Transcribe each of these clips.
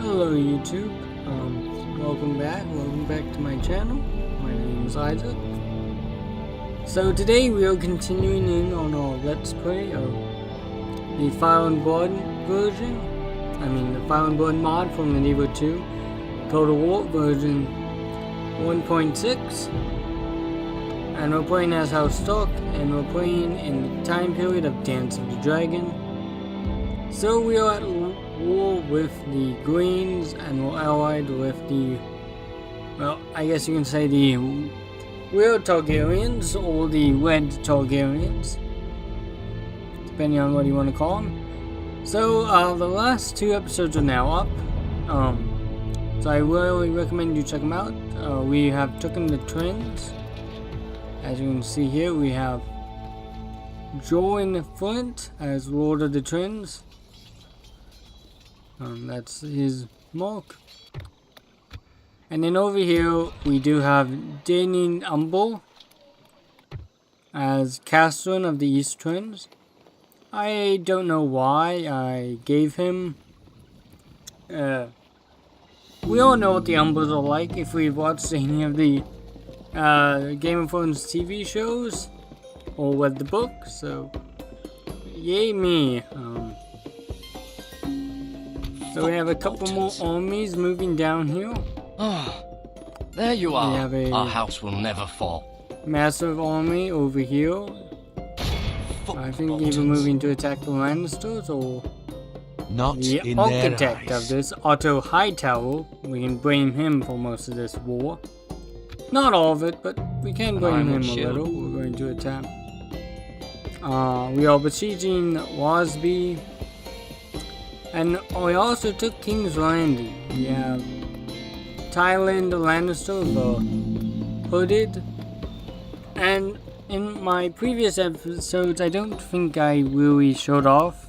Hello YouTube, welcome back to my channel. My name is Isaac. So today we are continuing in on our Let's Play of the Fire and Blood version. The Fire and Blood mod from the Evo 2 Total War version 1.6. And we're playing as House Stark, and we're playing in the time period of Dance of the Dragon. So we are at war with the Greens, and we're allied with the, well, I guess you can say the real Targaryens, or the Red Targaryens, depending on what you want to call them. So the last two episodes are now up, so I really recommend you check them out. We have taken the trends. As you can see here, we have Jordan Flint as Lord of the Trends. That's his mark. And then over here, we do have Danny Umble as Castron of the East Trends. I don't know why I gave him. We all know what the Umbles are like if we've watched any of the Game of Thrones TV shows or read the book, so yay me. So we have a couple more armies moving down here. Ah, there you are. We have a Our house will never fall. massive army over here. I think even moving to attack the Lannisters, or Not the in architect their of eyes. this, Otto Hightower. We can blame him for most of this war. Not all of it, but we can blame him a little. We're going to attack. We are besieging Wasby. And we also took King's Landing. We have Thailand Lannister, the Hooded. And in my previous episodes, I don't think I really showed off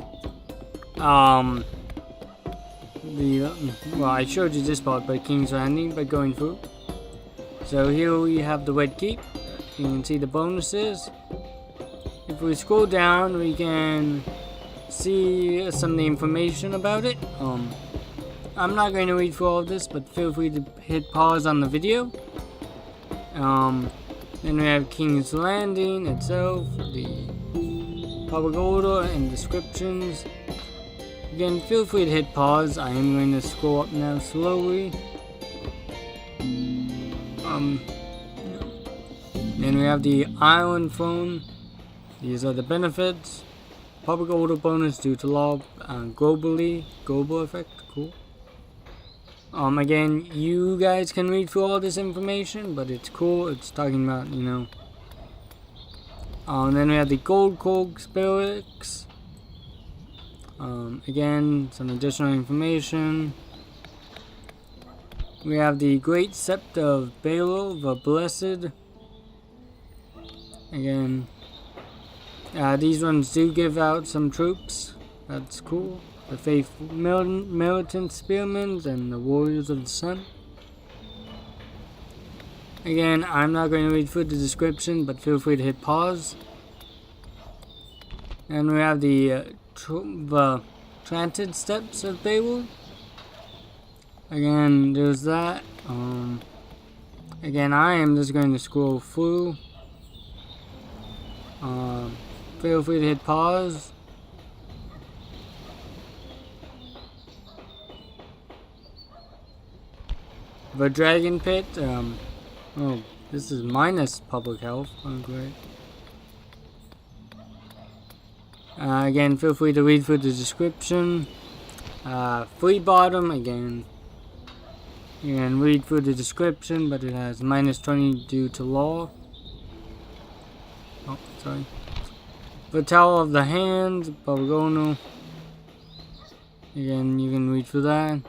well, I showed you this part by King's Landing by going through. So here we have the Red Keep. You can see the bonuses. If we scroll down, we can see some of the information about it. I'm not going to read through all of this, but feel free to hit pause on the video. Then we have King's Landing itself, the public order and descriptions. Again, feel free to hit pause. I am going to scroll up now slowly. Then we have the Island Phone. These are the benefits. Public order bonus due to law, global effect, cool. Again, you guys can read through all this information, but it's cool. It's talking about, you know. Then we have the Gold Cork Spirits. Again, some additional information. We have the Great Sept of Baelor, the Blessed. Again, these ones do give out some troops. That's cool. The Faithful Militant Spearmen and the Warriors of the Sun. Again, I'm not going to read through the description, but feel free to hit pause. And we have the Transit Steps of Baelor. Again, there's that. Again, I am just going to scroll through. Feel free to hit pause. The Dragon Pit. Oh, this is minus public health. Oh, great. Again, feel free to read through the description. Free Bottom, again. You can read through the description, but it has minus 20 due to law. Oh, sorry. The Tower of the Hands, Bargono. Again, you can read through that.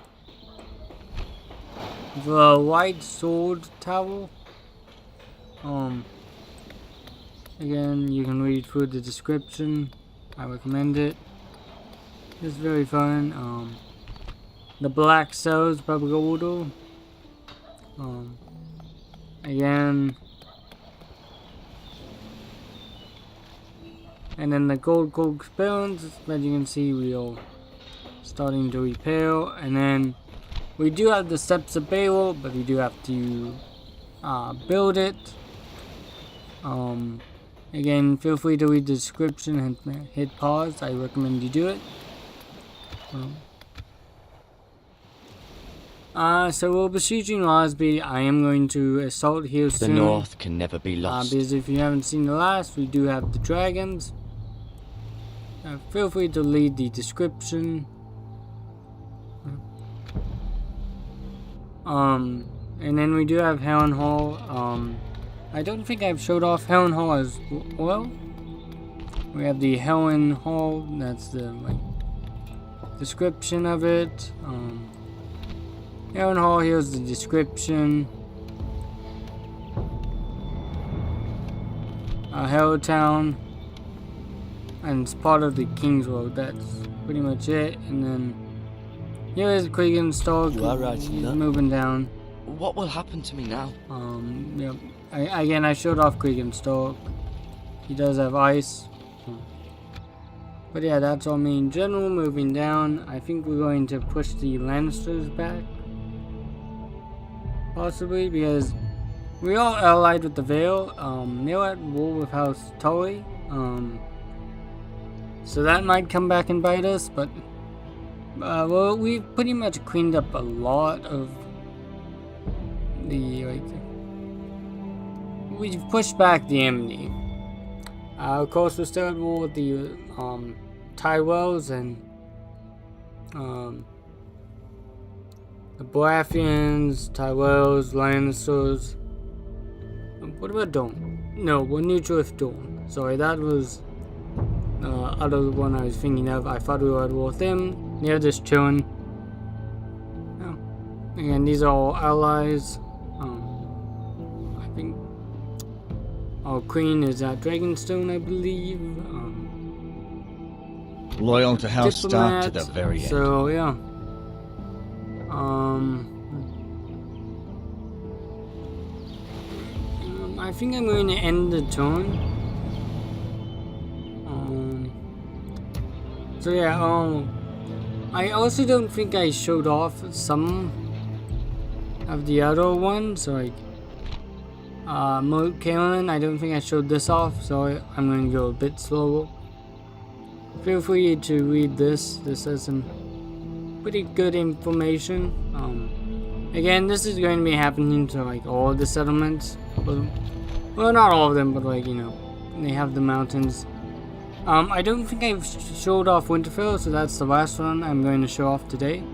The White Sword Tower. Again, you can read through the description. I recommend it. It's very fun. The Black Cells, Public Order. Again. And then the Gold Cork Spirits, as you can see, we are starting to repair. And then We do have the Steps of Baal, but we do have to build it. Again, feel free to read the description and hit pause. I recommend you do it. So we're besieging Rosby. I am going to assault here soon. The North can never be lost. Because if you haven't seen the last, we do have the dragons. Feel free to read the description. And then we do have Helen Hall. I don't think I've showed off Helen Hall as well. We have the Helen Hall. That's the description of it. Helen Hall, here's the description. Helltown, and it's part of the King's Road. That's pretty much it. And then here is Kriegenstock. You are right, He's Sheila. moving down. What will happen to me now? Yep. Again, I showed off Kriegenstock. He does have ice. But yeah, that's all me in general. Moving down, I think we're going to push the Lannisters back. Possibly, because we all allied with the Vale. They're at war with House Tully. So that might come back and bite us, but well, we've pretty much cleaned up a lot of the we've pushed back the enemy. Of course, we're still at war with the Tyrells and the Baratheons, Tyrells, Lannisters. What about Dawn? No, we're neutral with Dawn. Sorry, that was other one I was thinking of. I thought we were at war with them. They're just chilling. Oh. Again, these are all allies. I think our queen is at Dragonstone, I believe. Loyal to House Stark to the diplomat. very end. So yeah. I think I'm going to end the turn. So yeah, I also don't think I showed off some of the other ones, like Moat Kaelin. I don't think I showed this off, so I'm going to go a bit slower. Feel free to read this. This has some pretty good information. Again, this is going to be happening to like all the settlements. Well, not all of them, but like, you know, they have the mountains. I don't think I've showed off Winterfell, so that's the last one I'm going to show off today.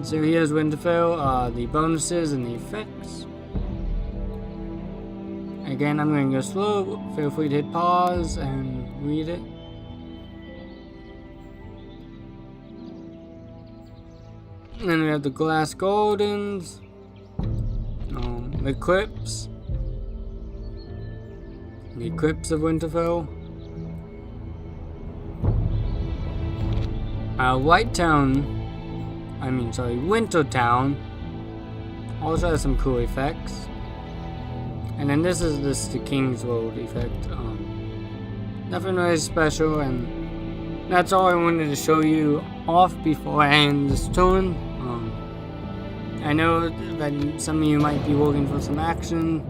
So here's Winterfell, the bonuses and the effects. Again, I'm going to go slow. Feel free to hit pause and read it. And then we have the Glass Gardens, the Crypts of Winterfell, Wintertown also has some cool effects. And then this is the King's Road effect. Nothing really special, and that's all I wanted to show you off before I end this turn. I know that some of you might be looking for some action.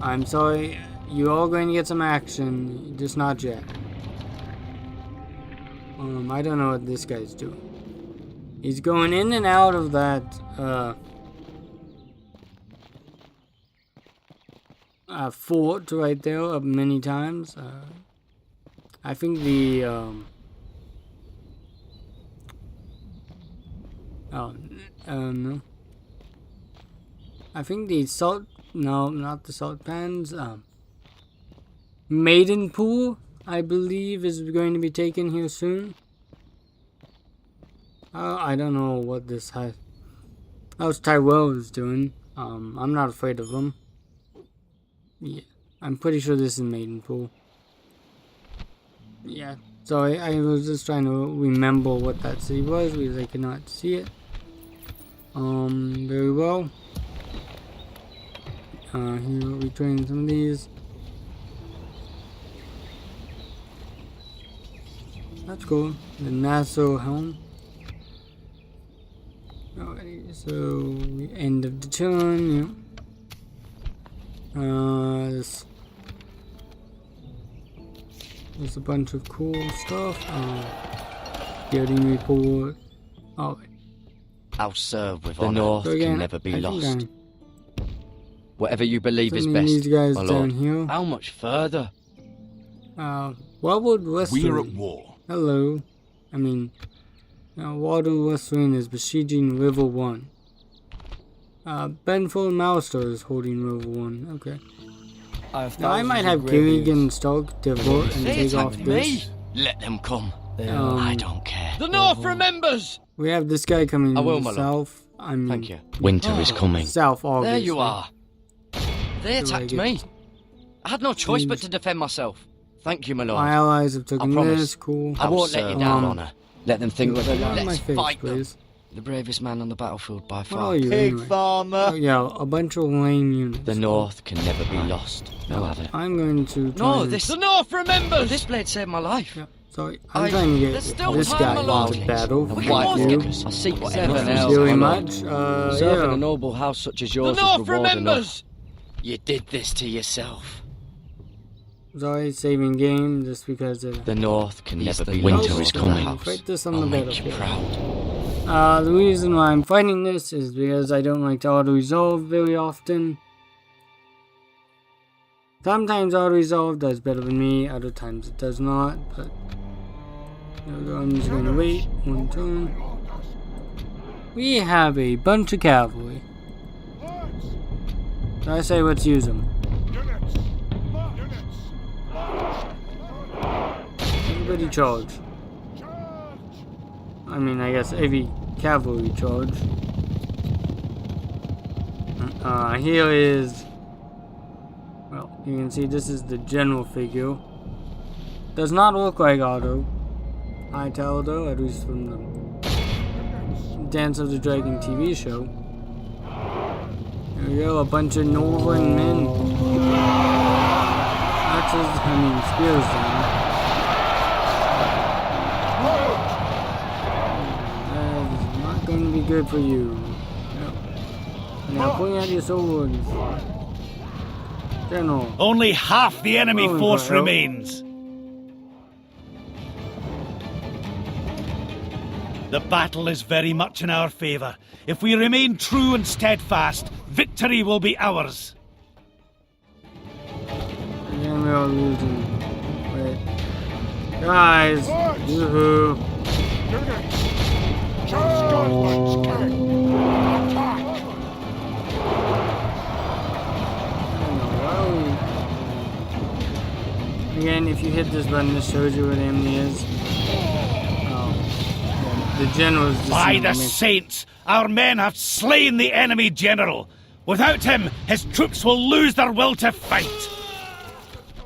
I'm sorry, you are going to get some action, just not yet. I don't know what this guy's doing. He's going in and out of that fort right there many times. I think the no. I think the salt, no, not the salt pans, Maiden Pool, I believe, is going to be taken here soon. I don't know what this House Tyrell is doing. I'm not afraid of them. Yeah, I'm pretty sure this is Maiden Pool. Yeah, so I was just trying to remember what that city was because I could not see it. Very well. Here we train some of these. That's cool. The Nassau Helm. Alrighty, so end of the turn. Yeah. There's a bunch of cool stuff. Building report. Alright. I'll serve with The honor. North So again, can never be I think lost. Whatever you believe is sending best, these guys my down lord. here. How much further? Wildwood Western. We're at war. Hello. I mean, Wildwood Western is besieging River 1. Benful Mouster is holding River 1. Okay. Now I might have Gilligan Stoke divert and They take off attacked me. this. Let them come. I don't care. The North remembers. We have this guy coming I will, my lord. south. I mean, Thank you. Winter is coming. south, obviously. There you are. They Do I attacked get- me. I had no choice but to defend myself. Thank you, my lord. My allies have taken promise. this. Cool. I won't let you down, honor. Let them think what they Get out like. of my Let's face, fight them. please. The bravest man on the battlefield by What far. are you Pig anyway? farmer. Oh, yeah, a bunch of lame units. The North can never be lost. No have it. I'm going to try No, and... this. The North remembers. This blade saved my life. Yeah, sorry, I'm trying to There's get still this time, guy my lord. into battle. We Fuck can both you. get I seek Whatever seven else, else. Really my lord. much. Serving Yeah. a noble house such as The yours North is reward remembers. enough. You did this to yourself. Sorry, saving game just because of... The North can never be Winter lost. is Oh, coming. Fight this on I'll the make you battlefield. proud. The reason why I'm fighting this is because I don't like to auto-resolve very often. Sometimes auto-resolve does better than me, other times it does not, but... There we go, I'm just gonna wait one turn. We have a bunch of cavalry. So I say let's use them. Everybody charge. I mean, I guess every cavalry charge. Here is... Well, you can see this is the general figure. Does not look like Otto. I tell though, at least from the Dance of the Dragon TV show. There we go, a bunch of Northern men. Axes, I mean spears down. That is not going to be good for you. No. Now bring out your swords. General. Only half the enemy Oh, force well. remains. The battle is very much in our favour. If we remain true and steadfast, victory will be ours. Again, we are losing. Wait. Guys! Yoo-hoo! Again, if you hit this button, this shows you what enemy is. The general is just By the saints, our men have slain the enemy general. Without him, his troops will lose their will to fight.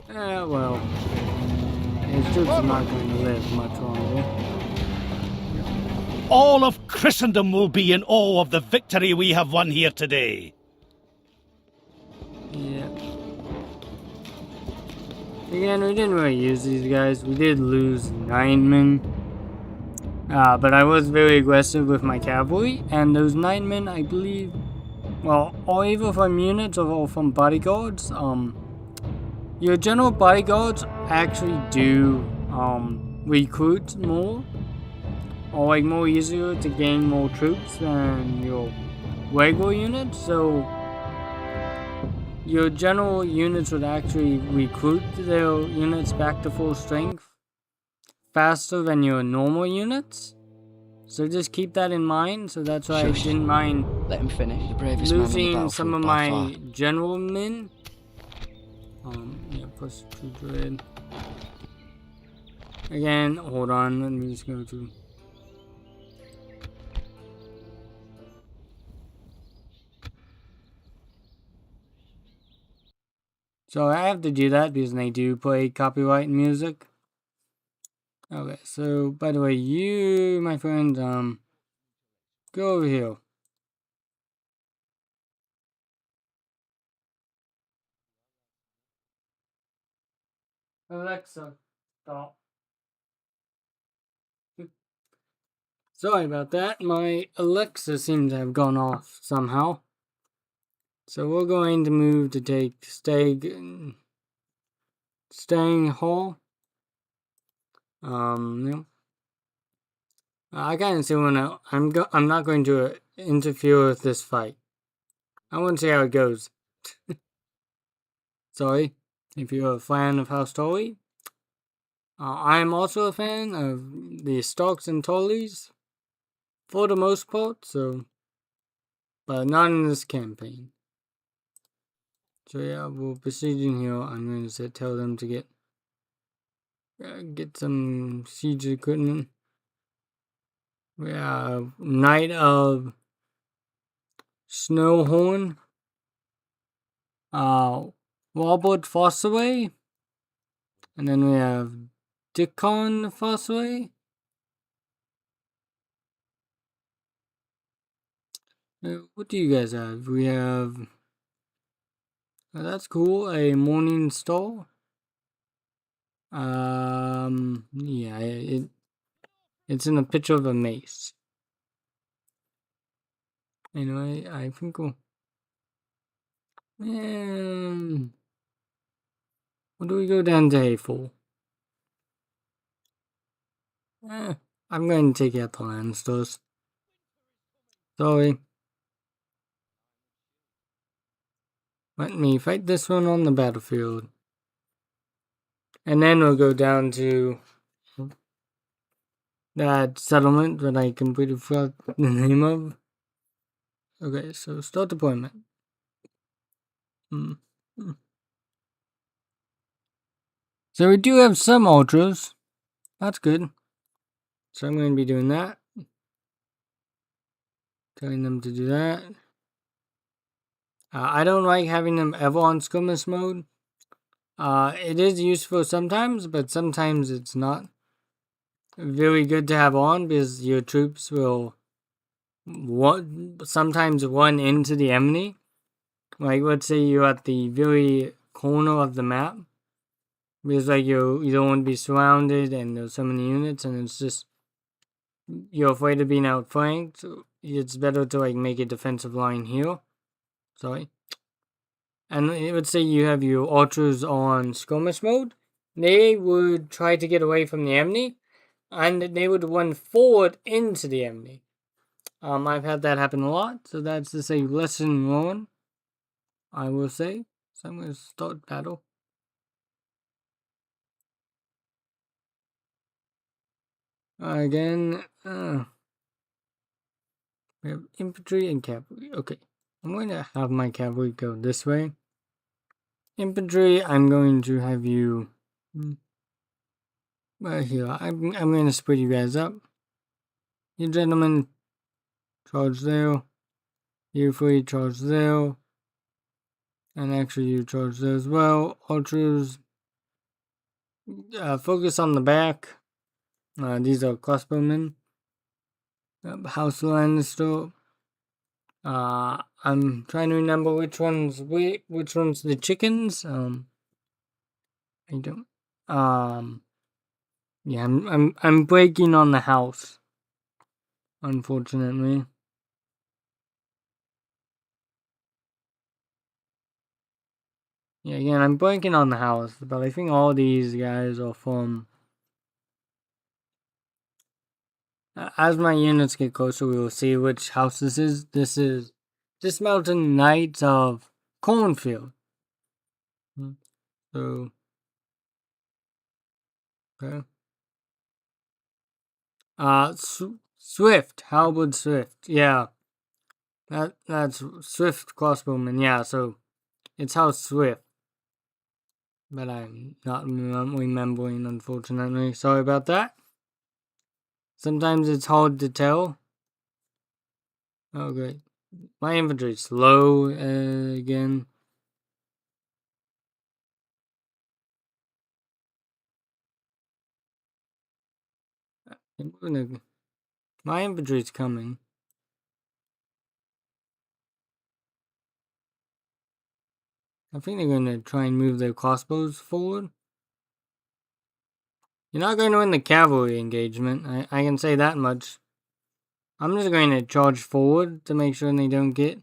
Well, his troops are not going to live much longer. All of Christendom will be in awe of the victory we have won here today. Yeah. Again, we didn't really use these guys. We did lose 9 men. But I was very aggressive with my cavalry, and those 9 men, I believe, well, or either from units or from bodyguards. Your general bodyguards actually do recruit more, or like more easier to gain more troops than your regular units. So your general units would actually recruit their units back to full strength faster than your normal units. So just keep that in mind. So that's why I didn't mind Let him finish. The bravest man on the losing some of battlefield by my far. general men. Yeah, plus 2 dread. Again, hold on, let me just go to... So I have to do that because they do play copyright music. Okay, so by the way, you, my friend, go over here. Alexa, stop. Sorry about that. My Alexa seems to have gone off somehow. So we're going to move to take Staying Hall. Yeah. I kind of see when I'm not going to interfere with this fight. I want to see how it goes. Sorry, if you're a fan of House Tully. I'm also a fan of the Starks and Tullys, for the most part, so, but not in this campaign. So yeah, we're proceeding here. I'm going to tell them to get some siege equipment. We have Knight of Snowhorn, Robert Fossaway, and then we have Dickon Fossaway. What do you guys have? We have, that's cool, a Morning Star. Yeah, it's in a picture of a mace. Anyway, I think we'll, what do we go down to A for? I'm going to take out the land stores. Sorry. Let me fight this one on the battlefield. And then we'll go down to that settlement that I completely forgot the name of. Okay, so start deployment. So we do have some ultras. That's good. So I'm going to be doing that. Telling them to do that. I don't like having them ever on skirmish mode. It is useful sometimes, but sometimes it's not very good to have on because your troops will sometimes run into the enemy. Like, let's say you're at the very corner of the map, because like you don't want to be surrounded and there's so many units, and it's just you're afraid of being outflanked. So it's better to like make a defensive line here. Sorry. And let's say you have your ultras on skirmish mode, they would try to get away from the enemy, and they would run forward into the enemy. I've had that happen a lot, so that's just a lesson learned, I will say. So I'm going to start battle. Again, we have infantry and cavalry. Okay, I'm going to have my cavalry go this way. Infantry, I'm going to have you right here. I'm going to split you guys up. You gentlemen, charge there. You three, charge there. And actually, you charge there as well. Ultras, focus on the back. These are crossbowmen. House Lannister. I'm trying to remember which one's the chickens. I don't. Yeah, I'm breaking on the house, unfortunately. Yeah, again, I'm blanking on the house, but I think all these guys are from. As my units get closer, we will see which house this is. This is Dismountain Knights of Cornfield. So, okay. Swift, Halberd Swift. Yeah, that's Swift crossbowman. Yeah, so it's House Swift, but I'm not remembering, unfortunately. Sorry about that. Sometimes it's hard to tell. Oh, great. My infantry's slow again. My infantry's coming. I think they're going to try and move their crossbows forward. You're not going to win the cavalry engagement. I can say that much. I'm just going to charge forward to make sure they don't get.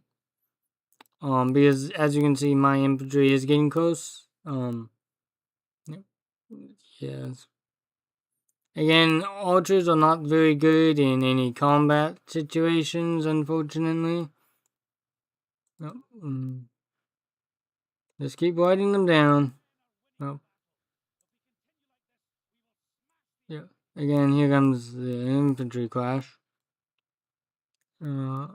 Because as you can see, my infantry is getting close. Yes. Again, archers are not very good in any combat situations, unfortunately. Just keep writing them down. Oh. Yeah. Again, here comes the infantry clash. Oh.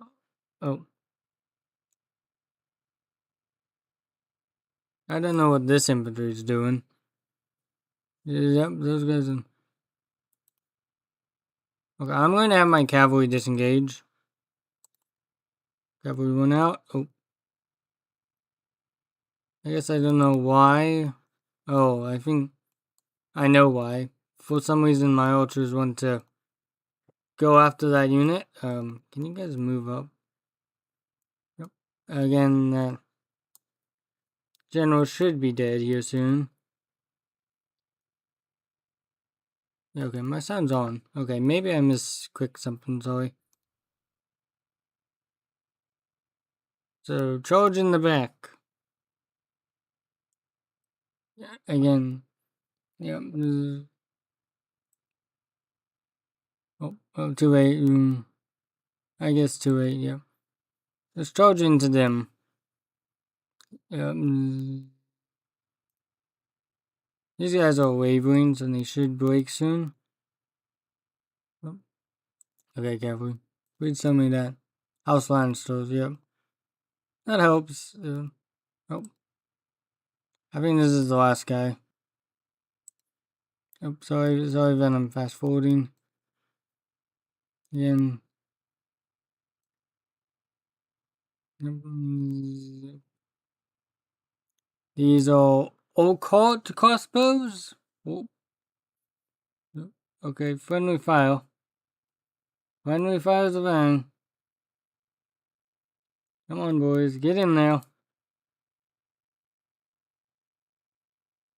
I don't know what this infantry is doing. Yep, those guys are... Okay, I'm going to have my cavalry disengage. Cavalry went out. Oh. I guess I don't know why. Oh, I think I know why. For some reason, my archers want to go after that unit. Can you guys move up? Yep. Again, that general should be dead here soon. Okay, my sound's on. Okay, maybe I misclicked something, sorry. So, charge in the back. Again. Yep. Oh, too late. I guess too late, yeah. Just charge into them. Yep. These guys are waverings and they should break soon. Oh. Okay, cavalry. Read some of that. House land stores, yep. That helps. Oh. I think this is the last guy. Oh, sorry, Venom, fast forwarding. Again. These are occult crossbows. Oh. Okay, friendly fire. Friendly fire's a bang. Come on, boys, get in there.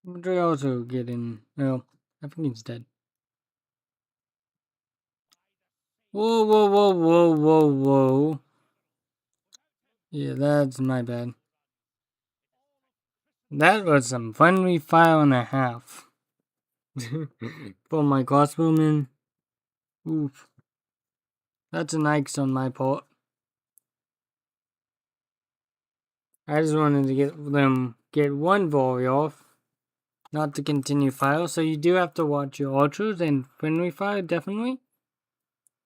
They also get in. No, I think he's dead. Whoa, whoa, whoa, whoa, whoa, whoa. Yeah, that's my bad. That was some friendly fire and a half. For my crossbowmen. Oof. That's an X on my part. I just wanted to get one volley off. Not to continue fire. So you do have to watch your archers and friendly fire, definitely.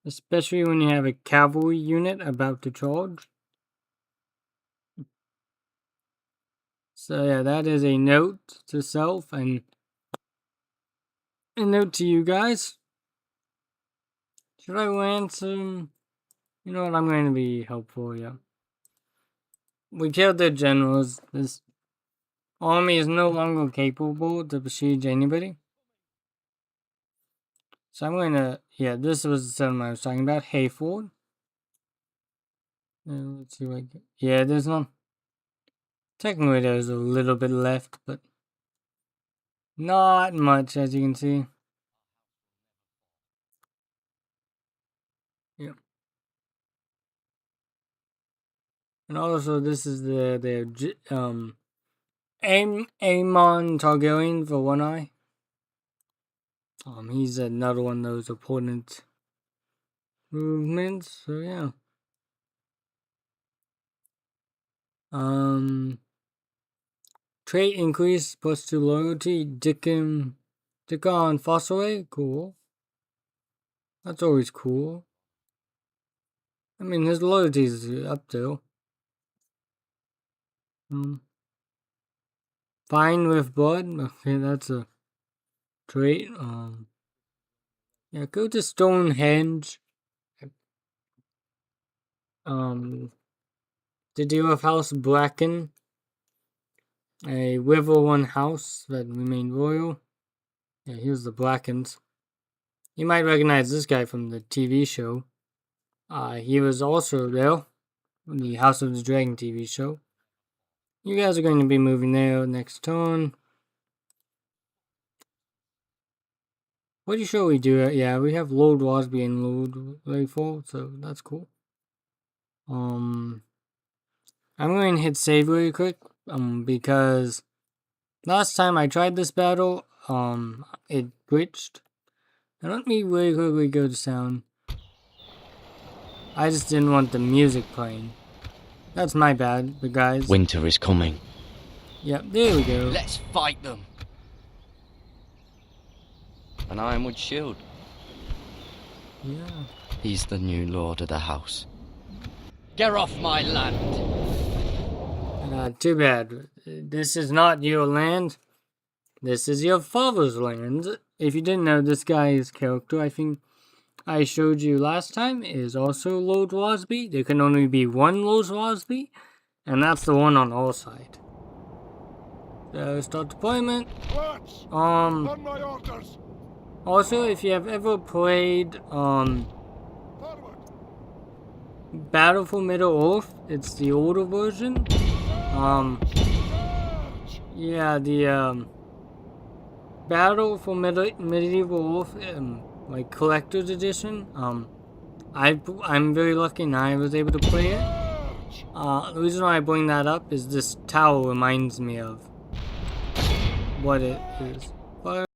Especially when you have a cavalry unit about to charge. So yeah, that is a note to self and a note to you guys. Should I ransom? You know what, I'm going to be helpful, yeah. We killed their generals. This army is no longer capable to besiege anybody. So I'm going to, yeah, this was the settlement I was talking about, Hayford. Let's see what I get. Yeah, there's none. Technically there's a little bit left, but not much, as you can see. Yeah. And also, this is the Aemon Targaryen for one eye. He's another one of those opponent movements. So yeah. Trait increase +2 loyalty. Dickon Fossilway. Cool. That's always cool. I mean, his loyalty is up there. Fine with blood. Okay, that's a trait. Yeah, go to Stonehenge. To deal with House Bracken. A Wivel one house that remained royal. Yeah, here's the Brackens. You might recognize this guy from the TV show. He was also there. The House of the Dragon TV show. You guys are going to be moving there next turn. Pretty sure we do it. Yeah, we have Lord Wasby and Lord Rayfall, so that's cool. I'm going to hit save really quick, because last time I tried this battle, it glitched. Now let me really quickly go to sound. I just didn't want the music playing. That's my bad, but guys. Winter is coming. Yep, there we go. Let's fight them. An ironwood shield. Yeah. He's the new lord of the house. Get off my land. Too bad. This is not your land. This is your father's land. If you didn't know, this guy's character, I think I showed you last time, is also Lord Wasby. There can only be one Lord Wasby, and that's the one on our side. So, start deployment. Lads, on my orders. Also, if you have ever played, Forward. Battle for Middle-earth, it's the older version. Yeah, the, Battle for Medieval Earth, like, Collector's Edition, I'm very lucky and I was able to play it. The reason why I bring that up is this tower reminds me of what it is.